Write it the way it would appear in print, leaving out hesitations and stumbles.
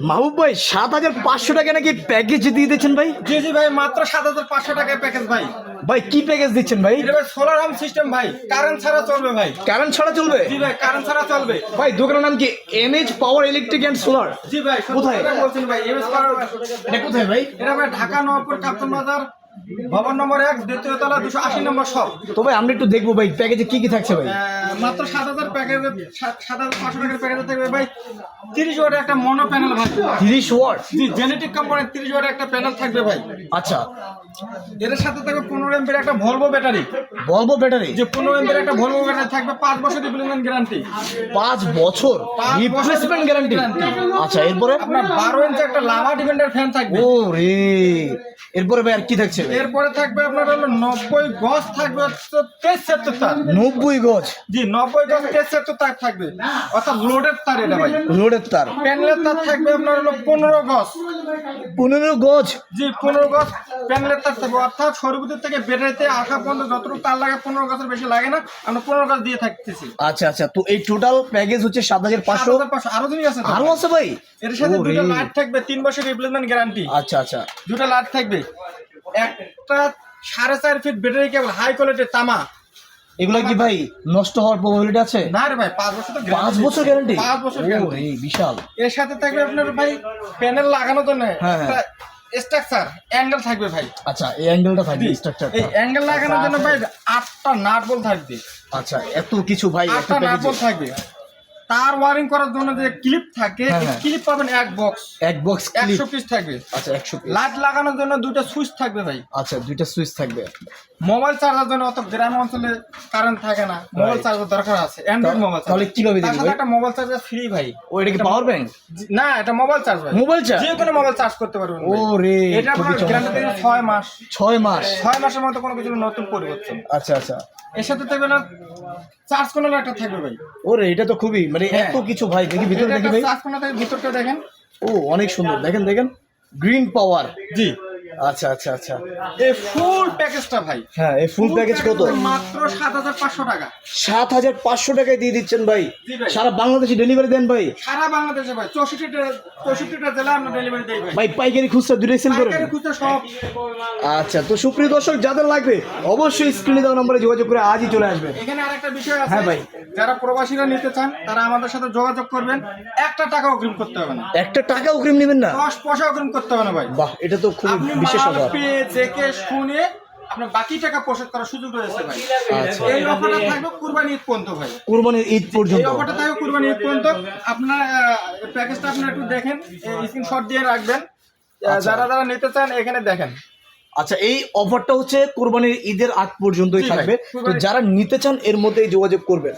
মাহবুব ভাই 7500 টাকা নাকি প্যাকেজ দিয়ে দিচ্ছেন ভাই? জি জি ভাই, মাত্র 7500 টাকায় প্যাকেজ ভাই। ভাই কি প্যাকেজ দিচ্ছেন ভাই? এটা ভাই সোলার হোম সিস্টেম ভাই, কারেন্ট ছাড়া চলবে ভাই। কারেন্ট ছাড়া চলবে? জি ভাই, কারেন্ট ছাড়া চলবে ভাই দোকানের নাম কি? MH power electric and solar? জি ভাই। কোথায় বলছেন ভাই? MS power. এটা কোথায় ভাই? এটা ভাই ঢাকা নবাবপুর কাপ্তান বাজার, ভবন নম্বর 1, দ্বিতীয় তলা, 280 নম্বর শপ। তো ভাই আমরা একটু দেখবো ভাই প্যাকেজে কি কি থাকছে ভাই। মাত্র 7000 প্যাকেজে 7500 টাকার প্যাকেজে থাকবে ভাই 30 ওয়াটের একটা মনো প্যানেল ভাই। 30 ওয়াট? জি, জেনেটিক কোম্পানির 30 ওয়াটের একটা প্যানেল থাকবে ভাই। আচ্ছা, এর সাথে থাকবে 15 এমপির একটা ভলভো ব্যাটারি। বলবো ব্যাটারি? যে 15 এমপির একটা ভলভো ব্যাটারি থাকবে, 5 বছর রিপ্লেসমেন্ট গ্যারান্টি। 5 বছর 5 রিপ্লেসমেন্ট গ্যারান্টি? আচ্ছা, এরপরে আপনার 12 ইঞ্চি একটা লাভা ডিফেন্ডার ফ্যান থাকবে। ও রে, এরপরে ভাই আর কি থাকছে? এরপরে থাকবে আপনার হলো 90 গজ থাকবে 2370 তার। 90 গজ? জি, 90 গজ 2370 তার থাকবে, অর্থাৎ লোডের তার এটা ভাই। লোডের তার? প্যানেলের তার থাকবে আপনার হলো 15 গজ। 15 গজ? জি, 15 গজ প্যানেলের তার থাকবে, অর্থাৎ সর্বদূর থেকে ব্যাটারিতে আসা পর্যন্ত যতটুকু তার লাগে 15 গজের বেশি লাগে না, আমরা 15 গজ দিয়ে থাকতেছি। আচ্ছা আচ্ছা, তো এই টোটাল প্যাকেজ হচ্ছে 7500? 7500। আরো জিনিস আছে তো। আরো আছে ভাই? এর সাথে ওরে। দুটো লাইট থাকবে, 3 বছর রিপ্লেসমেন্ট গ্যারান্টি। আচ্ছা আচ্ছা, দুটো লাইট থাকবে, একটা 4.5 ফিট ব্যাটারি কেবল, হাই কোয়ালিটির তামা। এগুলা কি ভাই নষ্ট হওয়ার প্রবাবিলিটি আছে? না রে ভাই, 5 বছর তো 5 বছর গ্যারান্টি? 5 বছর ও গ্যারান্টি। রে, বিশাল। এর সাথে থাকবে আপনার ভাই প্যানেল লাগানোর জন্য হ্যাঁ, হ্যাঁ। স্ট্রাকচার অ্যাঙ্গেল থাকবে ভাই। আচ্ছা, এই অ্যাঙ্গেলটা থাকবে, স্ট্রাকচারটা? এই অ্যাঙ্গেল লাগানোর জন্য ভাই 8টা নাট বল থাকবে। আচ্ছা, এত কিছু ভাই একটা 8টা নাট প্যাকেজে? বল থাকবে। তার ওয়ারিং করার জন্য যে ক্লিপ থাকে, হ্যাঁ, এই হ্যাঁ। ক্লিপ পাবেন এক বক্স। এক বক্স ক্লিপ? 100 পিস থাকবে। আচ্ছা, 100 পিস। লাইট লাগানোর জন্য দুটো সুইচ থাকবে ভাই। আচ্ছা, দুইটা সুইচ থাকবে। মোবাইল চার্জার জন্য, অত গ্রাম অঞ্চলে কারেন্ট থাকে না, মোবাইল চার্জার দরকার আছে, অ্যান্ড্রয়েড মোবাইল। তাহলে কিভাবে তার দিবেন সাথে ভাই? একটা মোবাইল চার্জার ফ্রি ভাই। ও, এটা কি পাওয়ার ব্যাংক? না, এটা মোবাইল চার্জ ভাই। Mobile charge? যে কোনো মোবাইল চার্জ করতে পারবেন ও ভাই। রে, এটা খুবই আপনার গ্যারান্টি চমৎকার। থাকে 6 মাস। 6 মাস? 6 মাসের মধ্যে কোনো কিছু নতুন পরিবর্তন। আচ্ছা আচ্ছা। এর সাথে থাকবে না চার্জ কোনার একটা থাকবে ভাই। ওরে, এটা তো খুবই মানে হ্যাঁ। এত কিছু ভাই। দেখি ভিতরে, দেখি ভাই। চার্জ কোনা থাকে, ভিতরটা দেখেন। ও, অনেক সুন্দর। দেখেন দেখেন, গ্রিন পাওয়ার। জি। আচ্ছা আচ্ছা আচ্ছা। এই ফুল প্যাকেজটা ভাই, হ্যাঁ, এই ফুল প্যাকেজ কত? মাত্র 7500 টাকা। 7500 টাকায় দিয়ে দিচ্ছেন ভাই? জি ভাই। সারা বাংলাদেশে ডেলিভারি দেন ভাই? সারা বাংলাদেশে ভাই 64টা জেলা আমরা ডেলিভারি দেই ভাই। ভাই পাইকারি খুচরা দুটোই সেল করেন? পাইকারি খুচরা সব। আচ্ছা, তো সুপ্রিয় দর্শক যাদের লাগবে অবশ্যই স্ক্রিনে দেওয়া নম্বরে যোগাযোগ করে আজই চলে আসবেন। এখানে আরেকটা বিষয় আছে। হ্যাঁ ভাই। যারা প্রবাসীরা নিতে চান তারা আমাদের সাথে যোগাযোগ করবেন। 1 টাকা অগ্রিম করতে হবে না। 1 টাকা অগ্রিম নেবেন না? 10 পয়সা অগ্রিম করতে হবে না ভাই। বাহ, এটা তো খুব আপনি বিশেষ মাল অফার। পেয়ে দেখে শুনে আপনার বাকি টাকা পরিশোধ করার সুযোগ রয়েছে ভাই। আচ্ছা। এই অফারটা থাকবে কুরবানি ঈদ পর্যন্ত ভাই। কুরবানির ঈদ এই পর্যন্ত? অফারটা থাকবে কুরবানি ঈদ পর্যন্ত। আপনার প্যাকেজটা আপনারা একটু দেখেন, স্ক্রিনশট দিয়ে রাখবেন। যারা যারা নিতে চান এখানে দেখেন। আচ্ছা, এই অফারটা হচ্ছে কুরবানির ঈদের আগ পর্যন্তই জি ভাই, থাকবে। তো কুরবানির- যারা নিতে চান এর মধ্যেই যোগাযোগ করবেন।